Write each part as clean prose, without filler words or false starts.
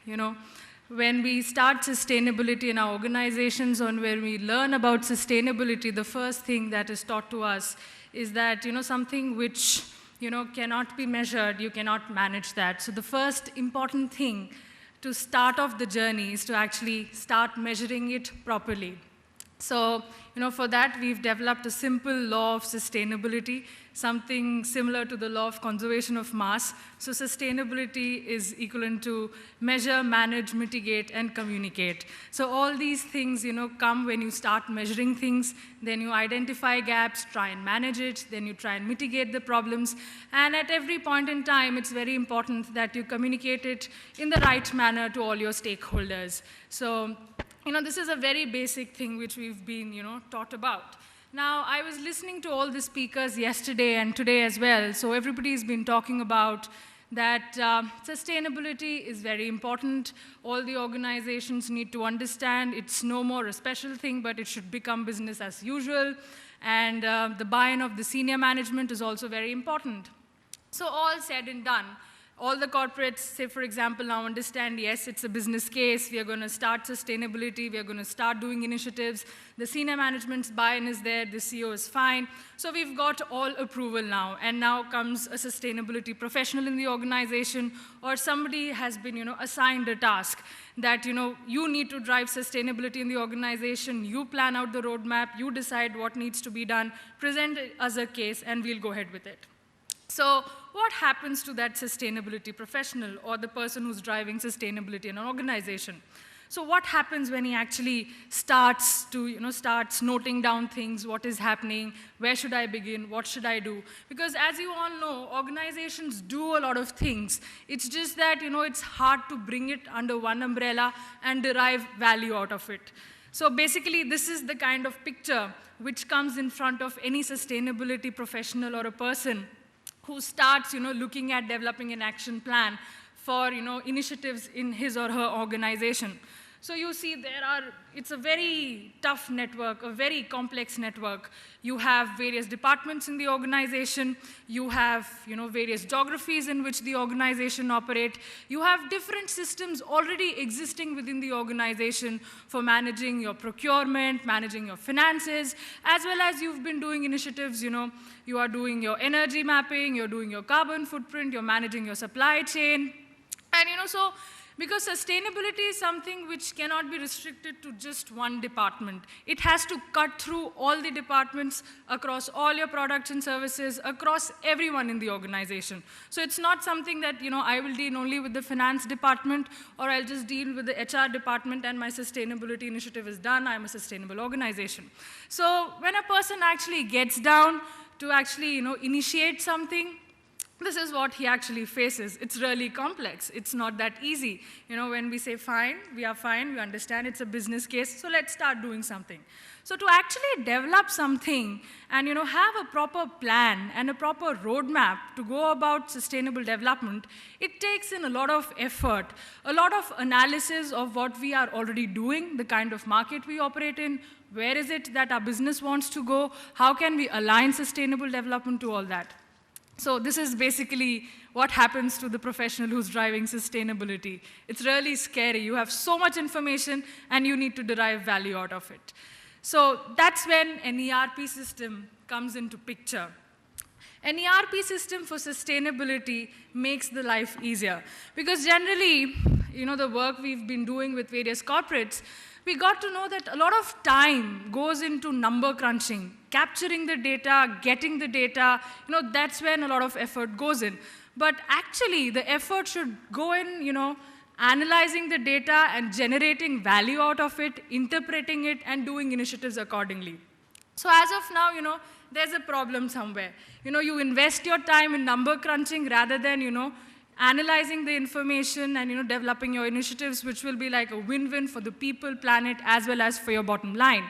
You know, when we start sustainability in our organizations and when we learn about sustainability, the first thing that is taught to us is that, something which, cannot be measured, you cannot manage that. So the first important thing to start off the journey is to actually start measuring it properly. So, for that, we've developed a simple law of sustainability, something similar to the law of conservation of mass. So sustainability is equivalent to measure, manage, mitigate, and communicate. So all these things, come when you start measuring things, then you identify gaps, try and manage it, then you try and mitigate the problems. And at every point in time, it's very important that you communicate it in the right manner to all your stakeholders. So, this is a very basic thing which we've been, taught about. Now, I was listening to all the speakers yesterday and today as well, so everybody's been talking about that sustainability is very important. All the organizations need to understand it's no more a special thing, but it should become business as usual. And the buy-in of the senior management is also very important. So all said and done, all the corporates, say for example, now understand, yes, it's a business case, we are going to start sustainability, we are going to start doing initiatives, the senior management's buy-in is there, the CEO is fine. So we've got all approval now, and now comes a sustainability professional in the organization, or somebody has been, assigned a task that, you need to drive sustainability in the organization, you plan out the roadmap, you decide what needs to be done, present it as a case, and we'll go ahead with it. So what happens to that sustainability professional or the person who's driving sustainability in an organization? So what happens when he actually starts noting down things, what is happening, where should I begin, what should I do? Because as you all know, organizations do a lot of things. It's just that, it's hard to bring it under one umbrella and derive value out of it. So basically, this is the kind of picture which comes in front of any sustainability professional or a person who starts, looking at developing an action plan for, initiatives in his or her organization. So you see it's a very tough network, a very complex network. You have various departments in the organization. You have, various geographies in which the organization operate. You have different systems already existing within the organization for managing your procurement, managing your finances, as well as you've been doing initiatives, you are doing your energy mapping, you're doing your carbon footprint, you're managing your supply chain. And, so because sustainability is something which cannot be restricted to just one department. It has to cut through all the departments, across all your products and services, across everyone in the organization. So it's not something that, I will deal only with the finance department, or I'll just deal with the HR department and my sustainability initiative is done, I'm a sustainable organization. So when a person actually gets down to actually, initiate something, this is what he actually faces. It's really complex. It's not that easy. When we say fine, we understand it's a business case, so let's start doing something. So to actually develop something and have a proper plan and a proper roadmap to go about sustainable development, it takes in a lot of effort, a lot of analysis of what we are already doing, the kind of market we operate in, where is it that our business wants to go, how can we align sustainable development to all that. So this is basically what happens to the professional who's driving sustainability. It's really scary. You have so much information, and you need to derive value out of it. So that's when an ERP system comes into picture. An ERP system for sustainability makes the life easier. Because generally, the work we've been doing with various corporates, we got to know that a lot of time goes into number crunching, capturing the data, getting the data. That's when a lot of effort goes in. But actually, the effort should go in, analyzing the data and generating value out of it, interpreting it, and doing initiatives accordingly. So as of now, there's a problem somewhere. You invest your time in number crunching rather than, analyzing the information and developing your initiatives, which will be like a win-win for the people, planet, as well as for your bottom line.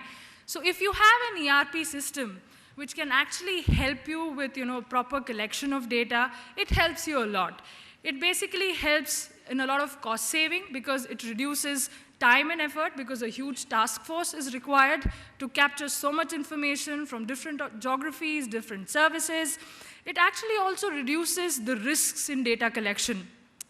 So if you have an ERP system which can actually help you with proper collection of data, it helps you a lot. It basically helps in a lot of cost saving because it reduces time and effort, because a huge task force is required to capture so much information from different geographies, different services. It actually also reduces the risks in data collection.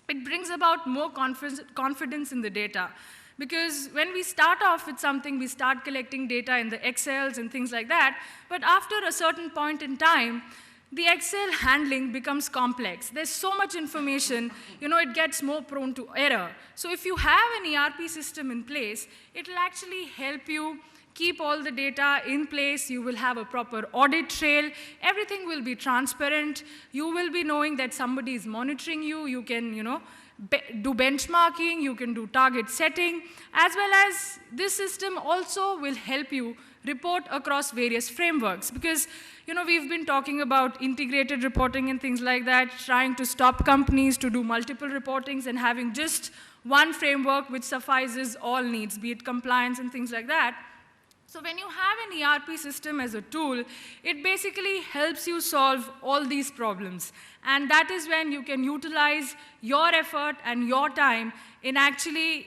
it brings about more confidence in the data. Because when we start off with something, we start collecting data in the Excels and things like that, but after a certain point in time, the Excel handling becomes complex. There's so much information, it gets more prone to error. So if you have an ERP system in place, it'll actually help you keep all the data in place. You will have a proper audit trail. Everything will be transparent. You will be knowing that somebody is monitoring you. You can, do benchmarking. You can do target setting, as well as this system also will help you report across various frameworks. Because, we've been talking about integrated reporting and things like that, trying to stop companies to do multiple reportings and having just one framework which suffices all needs, be it compliance and things like that. So when you have an ERP system as a tool, it basically helps you solve all these problems. And that is when you can utilize your effort and your time in actually,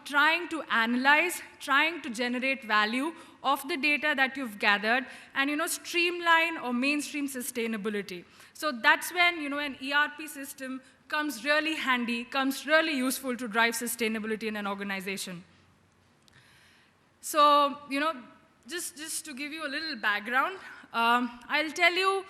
trying to analyze, trying to generate value of the data that you've gathered, and, streamline or mainstream sustainability. So that's when, an ERP system comes really handy, comes really useful to drive sustainability in an organization. So, just to give you a little background, I'll tell you,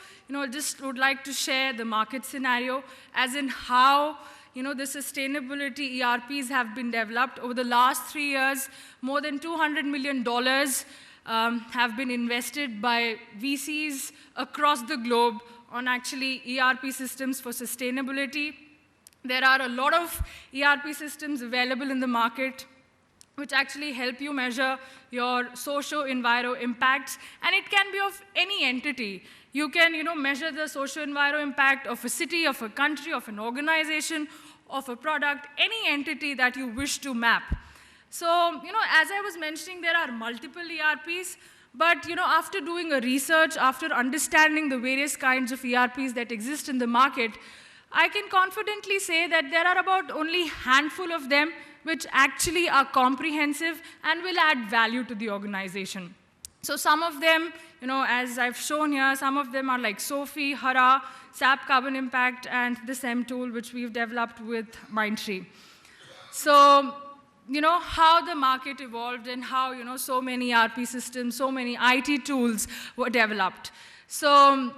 just would like to share the market scenario, as in how, the sustainability ERPs have been developed. Over the last 3 years, more than $200 million have been invested by VCs across the globe on actually ERP systems for sustainability. There are a lot of ERP systems available in the market which actually help you measure your socio-enviro impacts, and it can be of any entity. You can, measure the socio-enviro impact of a city, of a country, of an organization, of a product, any entity that you wish to map. So, as I was mentioning, there are multiple ERPs, but, after doing a research, after understanding the various kinds of ERPs that exist in the market, I can confidently say that there are about only a handful of them which actually are comprehensive and will add value to the organization. So some of them, as I've shown here, some of them are like Sophie, Hara, SAP Carbon Impact, and the SEM tool, which we've developed with Mindtree. So, how the market evolved and how, so many ERP systems, so many IT tools were developed. So,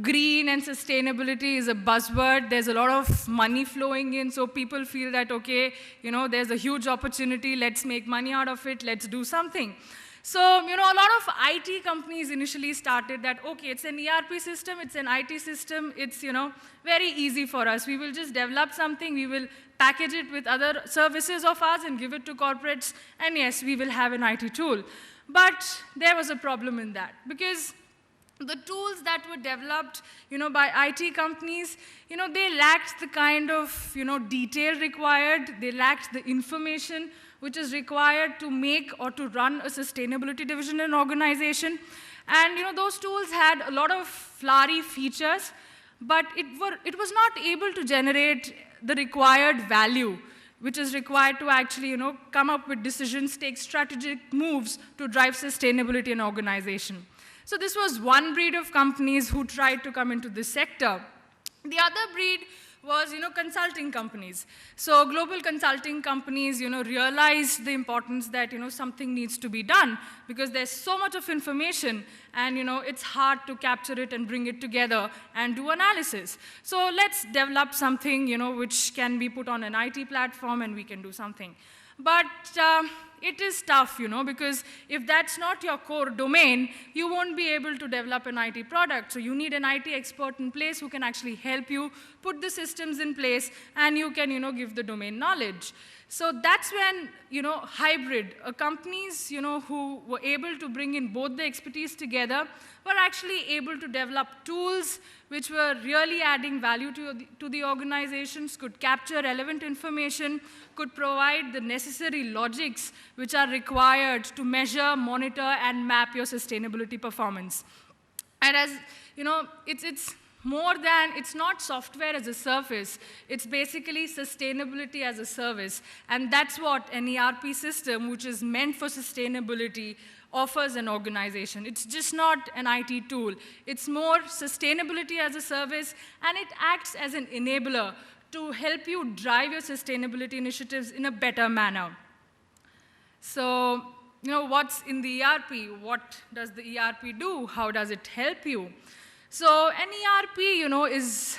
green and sustainability is a buzzword. There's a lot of money flowing in, so people feel that, okay, there's a huge opportunity, let's make money out of it, let's do something. So, a lot of IT companies initially started that, okay, it's an ERP system, it's an IT system, it's, very easy for us. We will just develop something, we will package it with other services of ours and give it to corporates, and yes, we will have an IT tool. But there was a problem in that, because the tools that were developed, by IT companies, they lacked the kind of, detail required. They lacked the information which is required to make or to run a sustainability division in an organization. And, those tools had a lot of flowery features, but it was not able to generate the required value which is required to actually, come up with decisions, take strategic moves to drive sustainability in an organization. So this was one breed of companies who tried to come into this sector. The other breed was, consulting companies. So global consulting companies, realized the importance that, something needs to be done because there's so much of information and, it's hard to capture it and bring it together and do analysis. So let's develop something, which can be put on an IT platform and we can do something. But it is tough, because if that's not your core domain, you won't be able to develop an IT product. So you need an IT expert in place who can actually help you put the systems in place, and you can, give the domain knowledge. So that's when, hybrid companies, who were able to bring in both the expertise together were actually able to develop tools which were really adding value to the organizations, could capture relevant information, could provide the necessary logics which are required to measure, monitor, and map your sustainability performance. And as, it's more than, it's not software as a service, it's basically sustainability as a service. And that's what an ERP system, which is meant for sustainability, offers an organization. It's just not an IT tool. It's more sustainability as a service, and it acts as an enabler to help you drive your sustainability initiatives in a better manner. So, what's in the ERP? What does the ERP do? How does it help you? So an ERP, is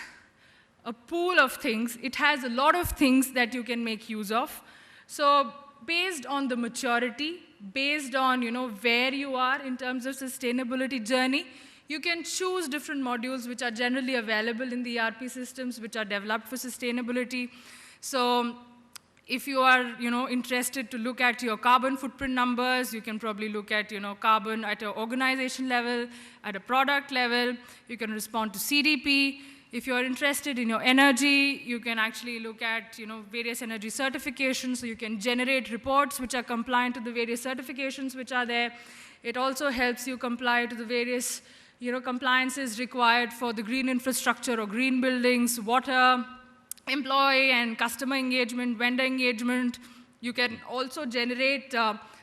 a pool of things. It has a lot of things that you can make use of. So based on the maturity, based on where you are in terms of sustainability journey, you can choose different modules which are generally available in the ERP systems which are developed for sustainability. So if you are interested to look at your carbon footprint numbers, you can probably look at carbon at an organization level, at a product level. You can respond to CDP. If you're interested in your energy, you can actually look at various energy certifications, so you can generate reports which are compliant to the various certifications which are there. It also helps you comply to the various compliances required for the green infrastructure or green buildings, water, employee and customer engagement, vendor engagement. You can also generate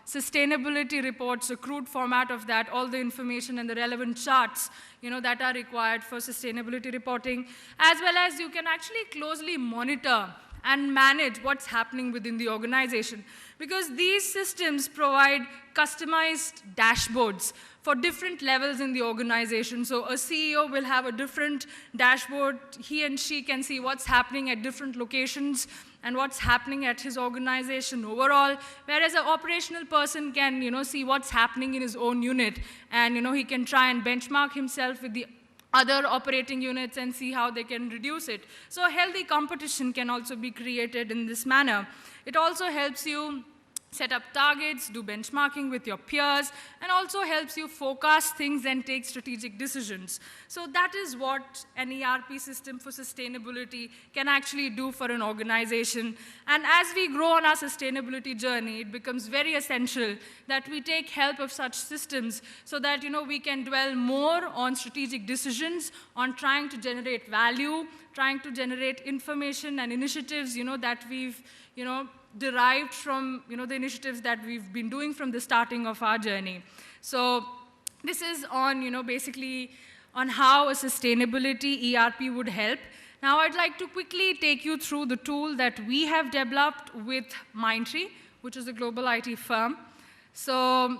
sustainability reports, a crude format of that, all the information and the relevant charts that are required for sustainability reporting, as well as you can actually closely monitor and manage what's happening within the organization. Because these systems provide customized dashboards for different levels in the organization. So a CEO will have a different dashboard. He and she can see what's happening at different locations and what's happening at his organization overall, whereas an operational person can see what's happening in his own unit, and he can try and benchmark himself with the other operating units and see how they can reduce it. So a healthy competition can also be created in this manner. It also helps you set up targets, do benchmarking with your peers, and also helps you forecast things and take strategic decisions. So that is what an ERP system for sustainability can actually do for an organization. And as we grow on our sustainability journey, it becomes very essential that we take help of such systems so that we can dwell more on strategic decisions, on trying to generate value, trying to generate information and initiatives that we've derived from the initiatives that we've been doing from the starting of our journey. So this is on basically on how a sustainability ERP would help. Now I'd like to quickly take you through the tool that we have developed with Mindtree, which is a global IT firm. So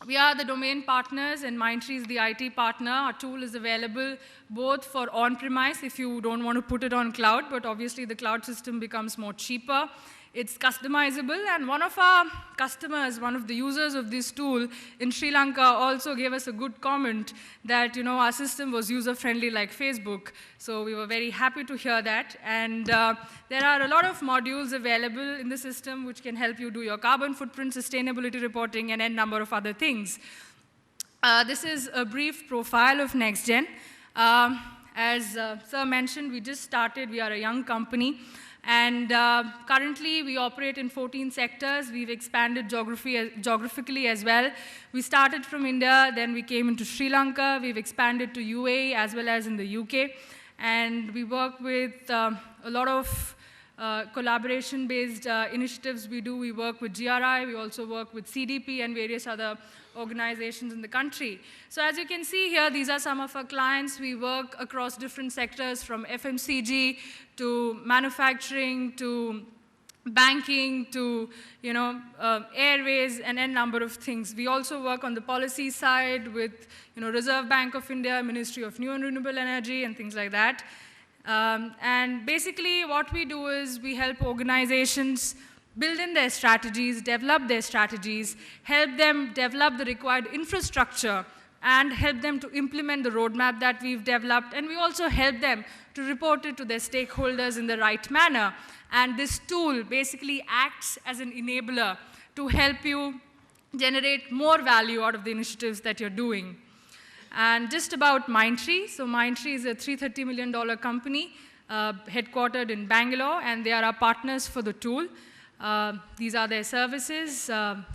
we are the domain partners and Mindtree is the IT partner. Our tool is available both for on-premise if you don't want to put it on cloud, but obviously the cloud system becomes more cheaper. It's customizable, and one of our customers, one of the users of this tool in Sri Lanka also gave us a good comment that our system was user-friendly like Facebook. So we were very happy to hear that. And there are a lot of modules available in the system which can help you do your carbon footprint, sustainability reporting, and a number of other things. This is a brief profile of NextGen. As Sir mentioned, we just started. We are a young company. And currently, we operate in 14 sectors. We've expanded geographically as well. We started from India, then we came into Sri Lanka. We've expanded to UAE as well as in the UK. And we work with a lot of collaboration-based initiatives we do. We work with GRI. We also work with CDP and various other organizations in the country. So as you can see here, these are some of our clients. We work across different sectors from FMCG to manufacturing to banking to airways and a number of things. We also work on the policy side with Reserve Bank of India, Ministry of New and Renewable Energy and things like that. And basically what we do is we help organizations build in their strategies, develop their strategies, help them develop the required infrastructure, and help them to implement the roadmap that we've developed. And we also help them to report it to their stakeholders in the right manner. And this tool basically acts as an enabler to help you generate more value out of the initiatives that you're doing. And just about Mindtree. So Mindtree is a $330 million company headquartered in Bangalore, and they are our partners for the tool. These are their services,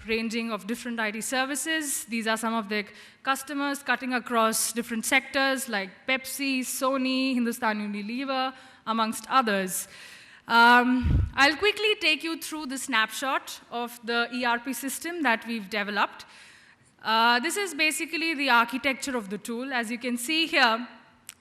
ranging of different IT services. These are some of their customers cutting across different sectors like Pepsi, Sony, Hindustan Unilever, amongst others. I'll quickly take you through the snapshot of the ERP system that we've developed. This is basically the architecture of the tool. As you can see here,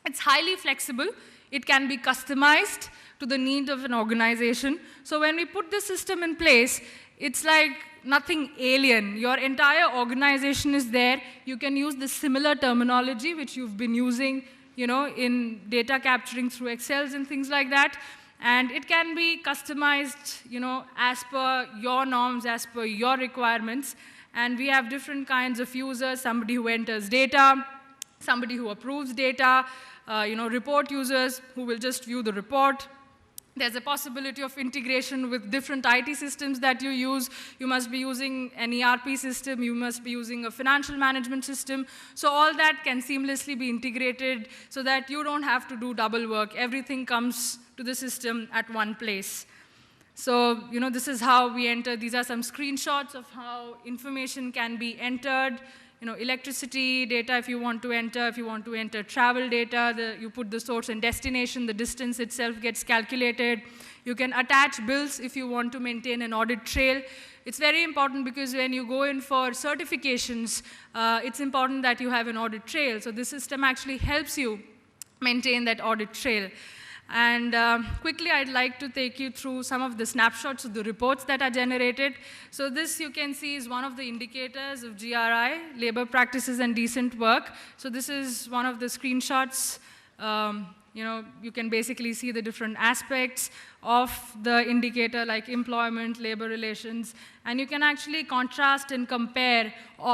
it's highly flexible. It can be customized to the need of an organization. So when we put this system in place, it's like nothing alien. Your entire organization is there. You can use the similar terminology which you've been using, in data capturing through Excels and things like that. And it can be customized, as per your norms, as per your requirements. And we have different kinds of users, somebody who enters data, somebody who approves data, report users who will just view the report. There's a possibility of integration with different IT systems that you use. You must be using an ERP system. You must be using a financial management system. So all that can seamlessly be integrated so that you don't have to do double work. Everything comes to the system at one place. So, this is how we enter. These are some screenshots of how information can be entered. Electricity data if you want to enter travel data, you put the source and destination, the distance itself gets calculated. You can attach bills if you want to maintain an audit trail. It's very important because when you go in for certifications, it's important that you have an audit trail. So this system actually helps you maintain that audit trail. And quickly, I'd like to take you through some of the snapshots of the reports that are generated. So this, you can see, is one of the indicators of GRI, labor practices and decent work. So this is one of the screenshots. You can basically see the different aspects of the indicator, like employment, labor relations. And you can actually contrast and compare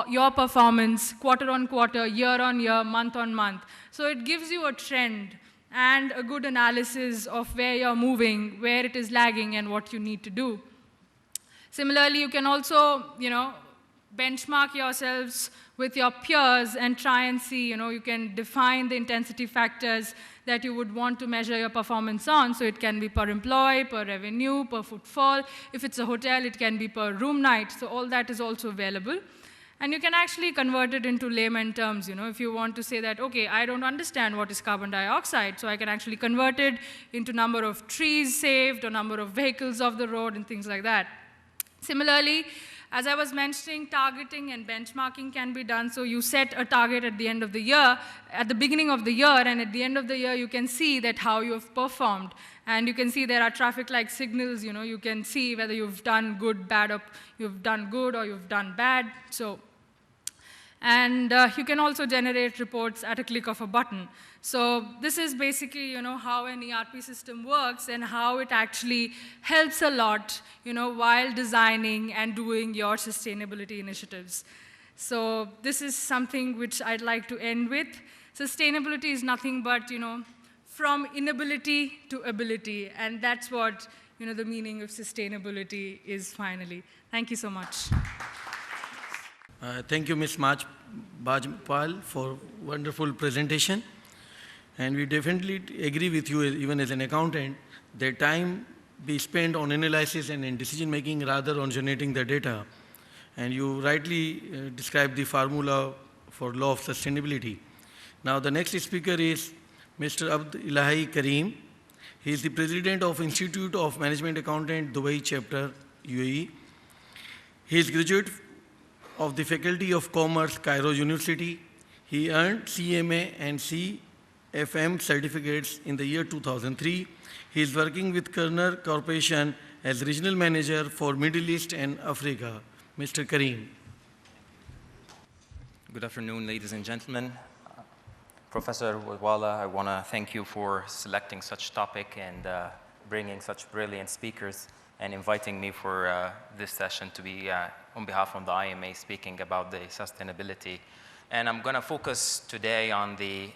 your performance quarter on quarter, year on year, month on month. So it gives you a trend and a good analysis of where you're moving, where it is lagging, and what you need to do. Similarly, you can also, benchmark yourselves with your peers and try and see, you can define the intensity factors that you would want to measure your performance on. So it can be per employee, per revenue, per footfall. If it's a hotel, it can be per room night. So all that is also available. And you can actually convert it into layman terms, if you want to say that, okay, I don't understand what is carbon dioxide, so I can actually convert it into number of trees saved or number of vehicles off the road and things like that. Similarly, as I was mentioning, targeting and benchmarking can be done. So you set a target at the end of the year, at the beginning of the year, and at the end of the year, you can see that how you have performed. And you can see there are traffic light signals, you can see whether you've done good, bad, or you've done good or you've done bad. And you can also generate reports at a click of a button. So this is basically, how an ERP system works and how it actually helps a lot, while designing and doing your sustainability initiatives. So this is something which I'd like to end with. Sustainability is nothing but, from inability to ability, and that's what, the meaning of sustainability is finally. Thank you so much. Thank you, Ms. Bajpal, for wonderful presentation. And we definitely agree with you, even as an accountant, that time be spent on analysis and in decision-making rather on generating the data. And you rightly described the formula for law of sustainability. Now, the next speaker is Mr. Abd Ilahi Kareem. He is the president of Institute of Management Accountant, Dubai Chapter, UAE. He is graduate of the Faculty of Commerce, Cairo University. He earned CMA and CFM certificates in the year 2003. He is working with Kerner Corporation as Regional Manager for Middle East and Africa. Mr. Kareem. Good afternoon, ladies and gentlemen. Professor Wadwala, I want to thank you for selecting such topic and bringing such brilliant speakers and inviting me for this session to be on behalf of the IMA speaking about the sustainability. And I'm going to focus today on the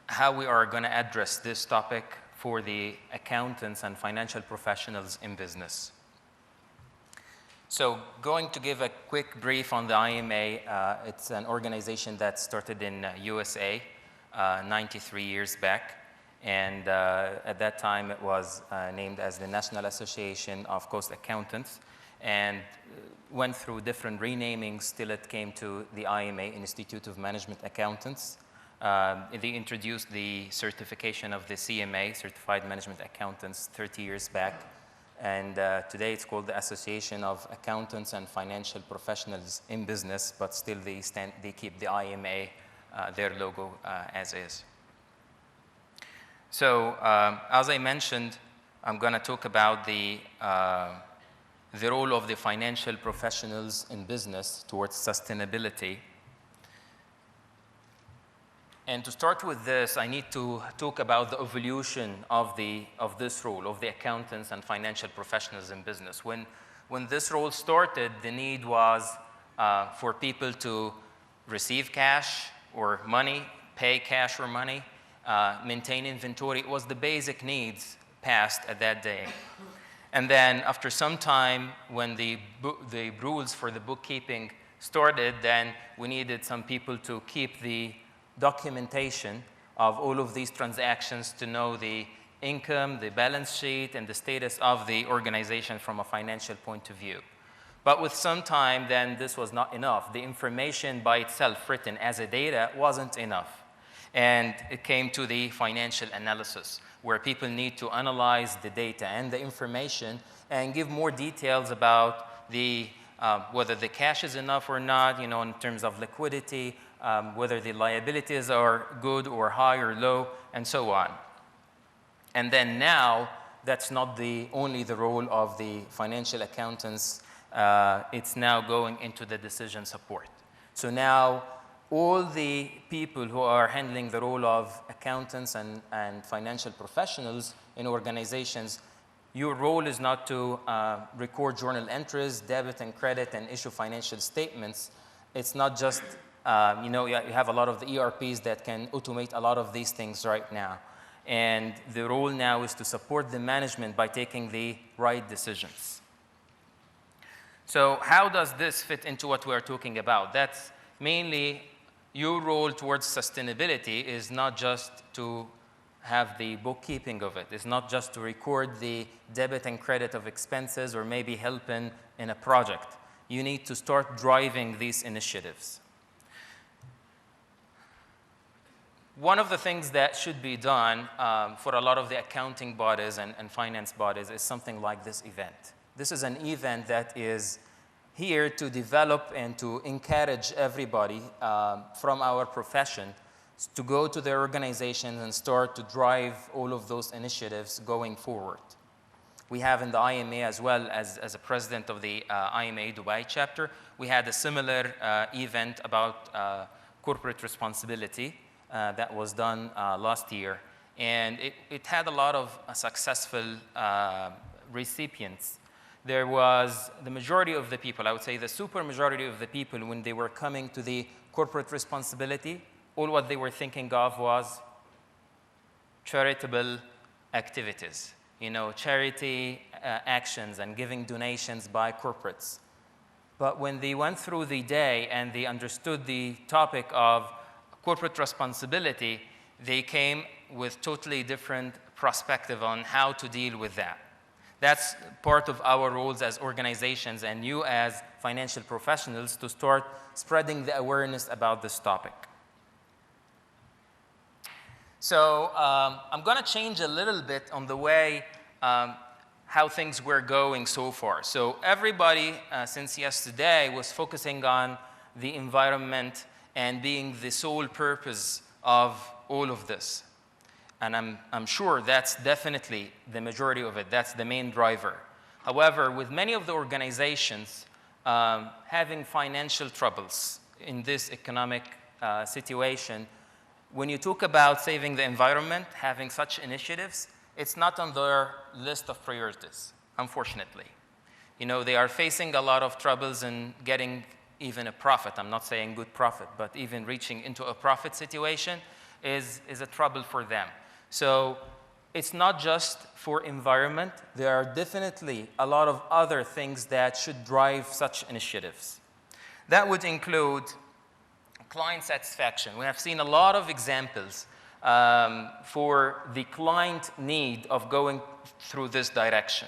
how we are going to address this topic for the accountants and financial professionals in business. So going to give a quick brief on the IMA. It's an organization that started in USA 93 years back. And at that time, it was named as the National Association of Coast Accountants and went through different renamings till it came to the IMA, Institute of Management Accountants. They introduced the certification of the CMA, Certified Management Accountants, 30 years back. And today it's called the Association of Accountants and Financial Professionals in Business, but still they keep the IMA, their logo as is. So as I mentioned, I'm going to talk about the role of the financial professionals in business towards sustainability. And to start with this, I need to talk about the evolution of this role, of the accountants and financial professionals in business. When this role started, the need was for people to receive cash or money, pay cash or money, maintain inventory. It was the basic needs passed at that day. And then after some time, when the rules for the bookkeeping started, then we needed some people to keep the documentation of all of these transactions to know the income, the balance sheet, and the status of the organization from a financial point of view. But with some time, then this was not enough. The information by itself written as a data wasn't enough. And it came to the financial analysis, where people need to analyze the data and the information and give more details about the whether the cash is enough or not, in terms of liquidity, whether the liabilities are good or high or low, and so on. And then now, that's not only the role of the financial accountants. It's now going into the decision support. So now, all the people who are handling the role of accountants and financial professionals in organizations, your role is not to record journal entries, debit and credit, and issue financial statements. It's not just, you have a lot of the ERPs that can automate a lot of these things right now. And the role now is to support the management by taking the right decisions. So how does this fit into what we're talking about? That's mainly your role towards sustainability is not just to have the bookkeeping of it. It's not just to record the debit and credit of expenses or maybe help in a project. You need to start driving these initiatives. One of the things that should be done for a lot of the accounting bodies and finance bodies is something like this event. This is an event that is here to develop and to encourage everybody from our profession to go to their organizations and start to drive all of those initiatives going forward. We have in the IMA, as well as a president of the IMA Dubai chapter, we had a similar event about corporate responsibility that was done last year. And it had a lot of successful recipients. There was the majority of the people, I would say the super majority of the people, when they were coming to the corporate responsibility, all what they were thinking of was charitable activities, charity actions and giving donations by corporates. But when they went through the day and they understood the topic of corporate responsibility, they came with totally different perspective on how to deal with that. That's part of our roles as organizations and you as financial professionals to start spreading the awareness about this topic. So I'm going to change a little bit on the way how things were going so far. So everybody since yesterday was focusing on the environment and being the sole purpose of all of this. And I'm sure that's definitely the majority of it. That's the main driver. However, with many of the organizations having financial troubles in this economic situation, when you talk about saving the environment, having such initiatives, it's not on their list of priorities, unfortunately. They are facing a lot of troubles in getting even a profit. I'm not saying good profit, but even reaching into a profit situation is a trouble for them. So it's not just for environment. There are definitely a lot of other things that should drive such initiatives. That would include client satisfaction. We have seen a lot of examples for the client need of going through this direction.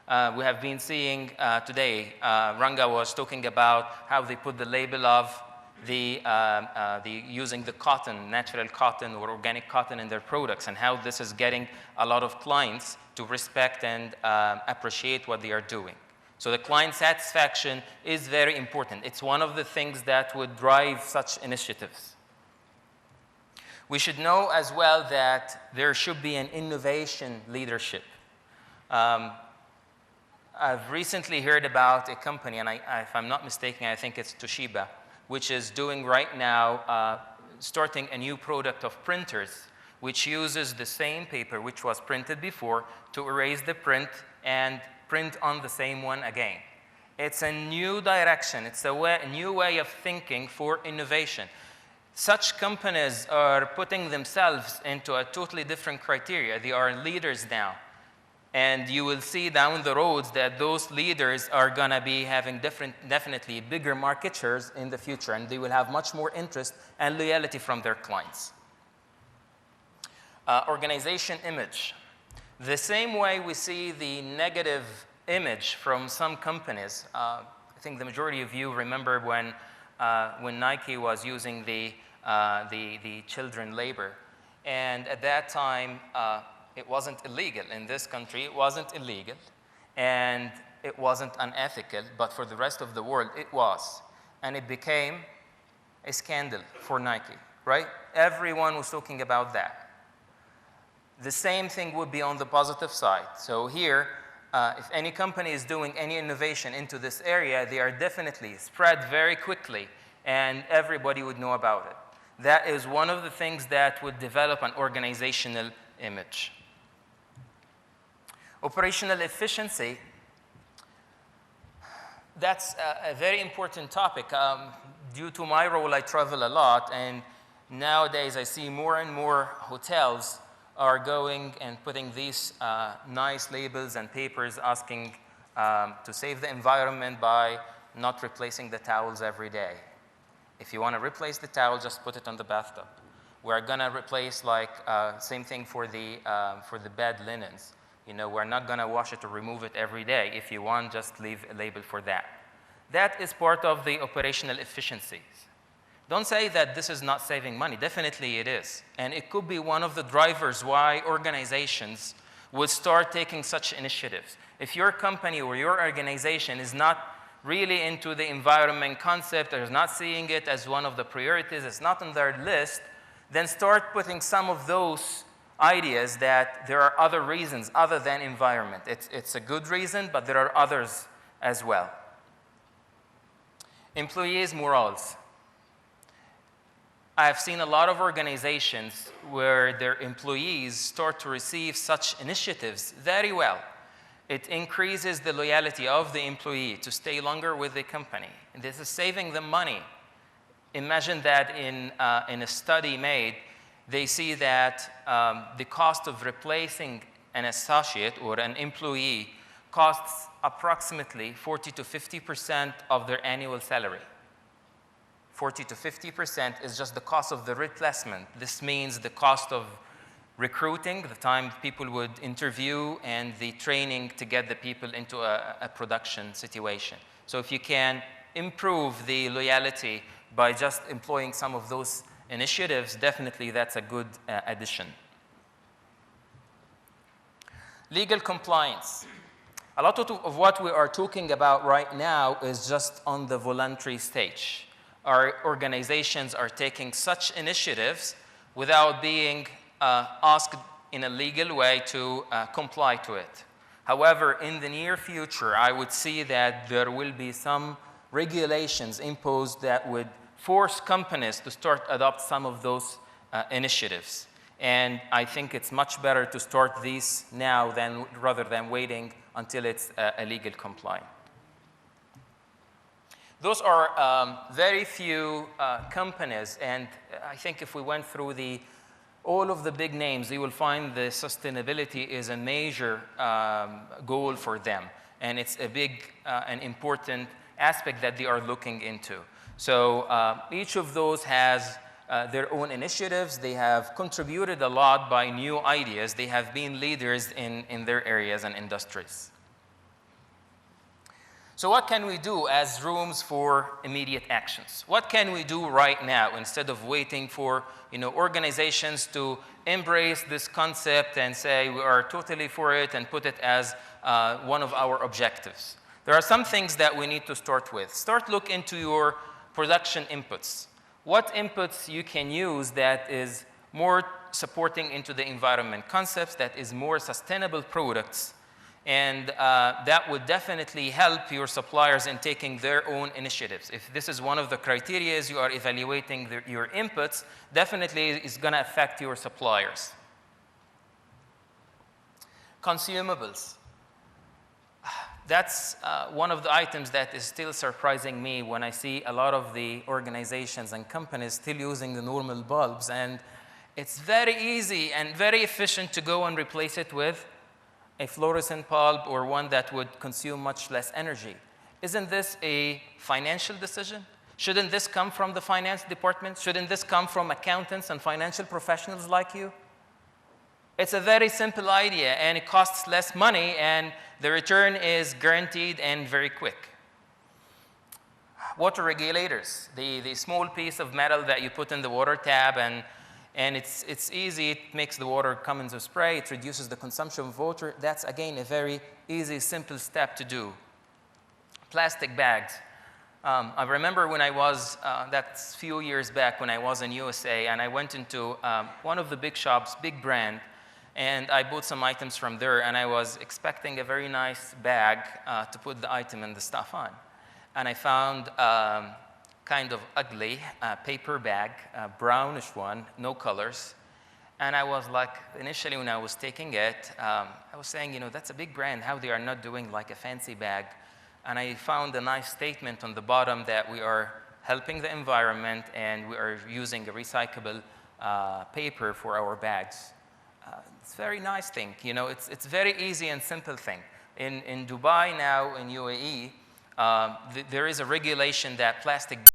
We have been seeing today, Ranga was talking about how they put the label of using the cotton, natural cotton or organic cotton in their products, and how this is getting a lot of clients to respect and appreciate what they are doing. So the client satisfaction is very important. It's one of the things that would drive such initiatives. We should know as well that there should be an innovation leadership. I've recently heard about a company, and if I'm not mistaken, I think it's Toshiba, which is doing right now, starting a new product of printers, which uses the same paper which was printed before to erase the print and print on the same one again. It's a new direction. It's a new way of thinking for innovation. Such companies are putting themselves into a totally different criteria. They are leaders now. And you will see down the roads that those leaders are going to be having definitely bigger market shares in the future, and they will have much more interest and loyalty from their clients. Organization image. The same way we see the negative image from some companies. I think the majority of you remember when Nike was using the children labor. And at that time, it wasn't illegal. In this country, it wasn't illegal. And it wasn't unethical. But for the rest of the world, it was. And it became a scandal for Nike, right? Everyone was talking about that. The same thing would be on the positive side. So here, if any company is doing any innovation into this area, they are definitely spread very quickly, and everybody would know about it. That is one of the things that would develop an organizational image. Operational efficiency, that's a very important topic. Due to my role, I travel a lot, and nowadays I see more and more hotels are going and putting these nice labels and papers asking to save the environment by not replacing the towels every day. If you want to replace the towel, just put it on the bathtub. We're going to replace, like, same thing for the bed linens. You know, we're not going to wash it or remove it every day. If you want, just leave a label for that. That is part of the operational efficiencies. Don't say that this is not saving money. Definitely it is. And it could be one of the drivers why organizations would start taking such initiatives. If your company or your organization is not really into the environment concept, or is not seeing it as one of the priorities, it's not on their list, then start putting some of those ideas that there are other reasons other than environment. It's a good reason, but there are others as well. Employees' morals. I've seen a lot of organizations where their employees start to receive such initiatives very well. It increases the loyalty of the employee to stay longer with the company. And this is saving them money. Imagine that in a study made, they see that the cost of replacing an associate or an employee costs approximately 40 to 50% of their annual salary. 40 to 50% is just the cost of the replacement. This means the cost of recruiting, the time people would interview, and the training to get the people into a production situation. So if you can improve the loyalty by just employing some of those initiatives, definitely that's a good addition. Legal compliance. A lot of what we are talking about right now is just on the voluntary stage. Our organizations are taking such initiatives without being asked in a legal way to comply to it. However, in the near future, I would see that there will be some regulations imposed that would force companies to start adopt some of those initiatives. And I think it's much better to start these now rather than waiting until it's legal compliant. Those are very few companies, and I think if we went through all of the big names, you will find the sustainability is a major goal for them, and it's a big and important aspect that they are looking into. So each of those has their own initiatives. They have contributed a lot by new ideas. They have been leaders in their areas and industries. So what can we do as rooms for immediate actions? What can we do right now instead of waiting for organizations to embrace this concept and say we are totally for it and put it as one of our objectives? There are some things that we need to start with. Look into your production inputs. What inputs you can use that is more supporting into the environment concepts, that is more sustainable products. And that would definitely help your suppliers in taking their own initiatives. If this is one of the criteria you are evaluating your inputs, definitely is going to affect your suppliers. Consumables. That's one of the items that is still surprising me when I see a lot of the organizations and companies still using the normal bulbs. And it's very easy and very efficient to go and replace it with a fluorescent bulb or one that would consume much less energy. Isn't this a financial decision? Shouldn't this come from the finance department? Shouldn't this come from accountants and financial professionals like you? It's a very simple idea, and it costs less money, and the return is guaranteed and very quick. Water regulators, the small piece of metal that you put in the water tab, and it's easy. It makes the water come into spray. It reduces the consumption of water. That's, again, a very easy, simple step to do. Plastic bags. I remember when I was, that's a few years back when I was in USA, and I went into one of the big shops, big brand, and I bought some items from there, and I was expecting a very nice bag to put the item and the stuff on. And I found kind of ugly paper bag, brownish one, no colors. And I was like, initially when I was taking it, I was saying, you know, that's a big brand, how they are not doing like a fancy bag. And I found a nice statement on the bottom that we are helping the environment and we are using a recyclable paper for our bags. It's a very nice thing. You know, it's very easy and simple thing. In Dubai now, in UAE, there is a regulation that plastic